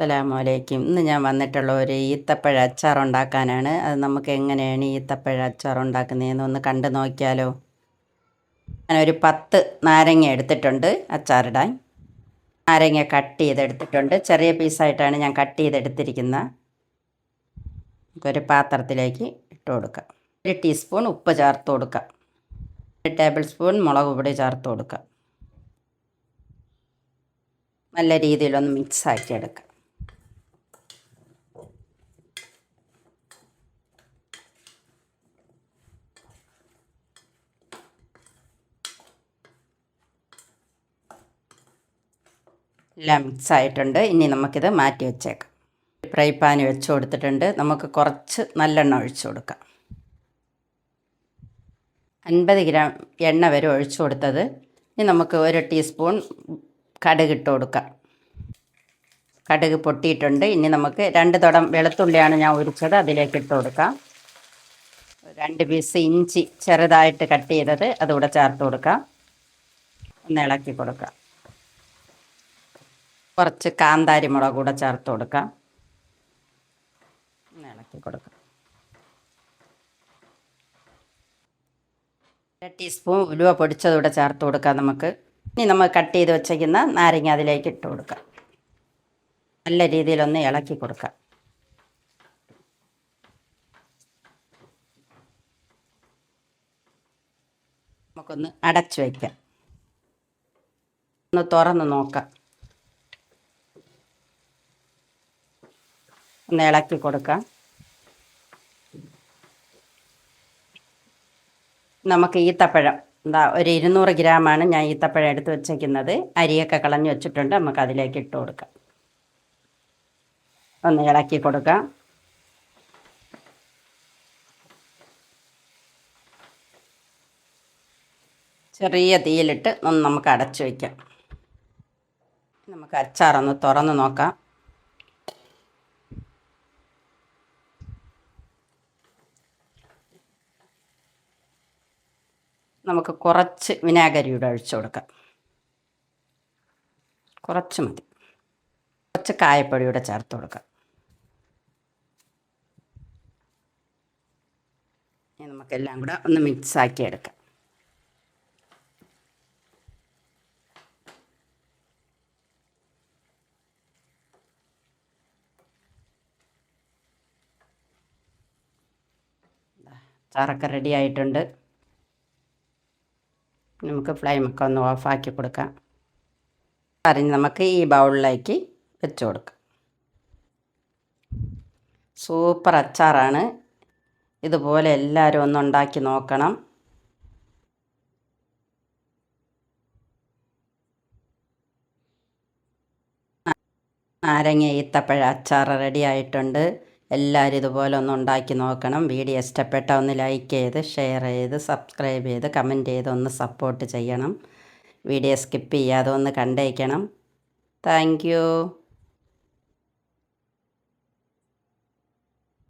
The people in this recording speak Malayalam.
അസ്സലാമലൈക്കും. ഇന്ന് ഞാൻ വന്നിട്ടുള്ള ഒരു ഈത്തപ്പഴ അച്ചാർ ഉണ്ടാക്കാനാണ്. അത് നമുക്ക് എങ്ങനെയാണ് ഈത്തപ്പഴ അച്ചാർ ഉണ്ടാക്കുന്നതെന്ന് ഒന്ന് കണ്ടു നോക്കിയാലോ. ഞാനൊരു 10 നാരങ്ങ എടുത്തിട്ടുണ്ട് അച്ചാറിടാൻ. നാരങ്ങ കട്ട് ചെയ്തെടുത്തിട്ടുണ്ട്. ചെറിയ പീസായിട്ടാണ് ഞാൻ കട്ട് ചെയ്തെടുത്തിരിക്കുന്നത്. ഒരു പാത്രത്തിലേക്ക് ഇട്ട് കൊടുക്കാം. 1 ടീസ്പൂൺ ഉപ്പ് ചേർത്ത് കൊടുക്കാം. 1 ടേബിൾ സ്പൂൺ മുളക് പൊടി ചേർത്ത് കൊടുക്കാം. നല്ല രീതിയിലൊന്ന് മിക്സാക്കി എടുക്കാം. എല്ലാം മിക്സ് ആയിട്ടുണ്ട്. ഇനി നമുക്കിത് മാറ്റി വെച്ചേക്കാം. ഫ്രൈ പാൻ വെച്ച് കൊടുത്തിട്ടുണ്ട്. നമുക്ക് കുറച്ച് നല്ലെണ്ണ ഒഴിച്ചു കൊടുക്കാം. 50 ഗ്രാം എണ്ണ വരെ ഒഴിച്ചു കൊടുത്തത്. ഇനി നമുക്ക് 1 ടീസ്പൂൺ കടുക് ഇട്ട് കൊടുക്കാം. കടുക് പൊട്ടിയിട്ടുണ്ട്. ഇനി നമുക്ക് 2 തുടം വെളുത്തുള്ളിയാണ് ഞാൻ ഉരിച്ചത്, അതിലേക്ക് ഇട്ട് കൊടുക്കാം. 2 പീസ് ഇഞ്ചി ചെറുതായിട്ട് കട്ട് ചെയ്തത് അതുകൂടെ ചേർത്ത് കൊടുക്കാം. ഒന്ന് ഇളക്കി കൊടുക്കാം. കുറച്ച് കാന്താരി മുളക് കൂടെ ചേർത്ത് കൊടുക്കാം. ഒന്ന് ഇളക്കി കൊടുക്കാം. 1 ടീസ്പൂൺ ഉലുവ പൊടിച്ചതുകൂടെ ചേർത്ത് കൊടുക്കാം നമുക്ക്. ഇനി നമ്മൾ കട്ട് ചെയ്ത് വെച്ചിരിക്കുന്ന നാരങ്ങ അതിലേക്ക് ഇട്ട് കൊടുക്കാം. നല്ല രീതിയിലൊന്ന് ഇളക്കി കൊടുക്കാം. നമുക്കൊന്ന് അടച്ചു വയ്ക്കാം. ഒന്ന് തുറന്ന് നോക്കാം. ഒന്ന് ഇളക്കി കൊടുക്കാം. നമുക്ക് ഈത്തപ്പഴം ഒരു 200 ഗ്രാമാണ് ഞാൻ ഈത്തപ്പഴം എടുത്ത് വെച്ചേക്കുന്നത്. അരിയൊക്കെ കളഞ്ഞ് വെച്ചിട്ടുണ്ട്. നമുക്ക് അതിലേക്ക് ഇട്ട് കൊടുക്കാം. ഒന്ന് ഇളക്കി കൊടുക്കാം. ചെറിയ തീയിലിട്ട് ഒന്ന് നമുക്ക് അടച്ചു വയ്ക്കാം. നമുക്ക് അച്ചാറൊന്ന് തുറന്ന് നോക്കാം. നമുക്ക് കുറച്ച് വിനാഗിരിയുടെ ഒഴിച്ചു കൊടുക്കാം. കുറച്ച് മതി. കുറച്ച് കായപ്പൊടിയുടെ ചേർത്ത് കൊടുക്കാം. ഇനി നമുക്കെല്ലാം കൂടെ ഒന്ന് മിക്സാക്കി എടുക്കാം. അച്ചാറൊക്കെ റെഡി ആയിട്ടുണ്ട്. നമുക്ക് ഫ്ലെയിമൊക്കെ ഒന്ന് ഓഫാക്കി കൊടുക്കാം. അറിഞ്ഞ് നമുക്ക് ഈ ബൗളിലേക്ക് വെച്ച് കൊടുക്കാം. സൂപ്പർ അച്ചാറാണ്. ഇതുപോലെ എല്ലാവരും ഒന്ന് ഉണ്ടാക്കി നോക്കണം. നാരങ്ങ ഈത്തപ്പഴ അച്ചാർ റെഡി ആയിട്ടുണ്ട്. എല്ലാവരും ഇതുപോലെ ഒന്ന് ഉണ്ടാക്കി നോക്കണം. വീഡിയോ ഇഷ്ടപ്പെട്ട ഒന്ന് ലൈക്ക് ചെയ്ത് ഷെയർ ചെയ്ത് സബ്സ്ക്രൈബ് ചെയ്ത് കമൻറ്റ് ചെയ്ത് ഒന്ന് സപ്പോർട്ട് ചെയ്യണം. വീഡിയോ സ്കിപ്പ് ചെയ്യാതെ ഒന്ന് കണ്ടേക്കണം. Thank you.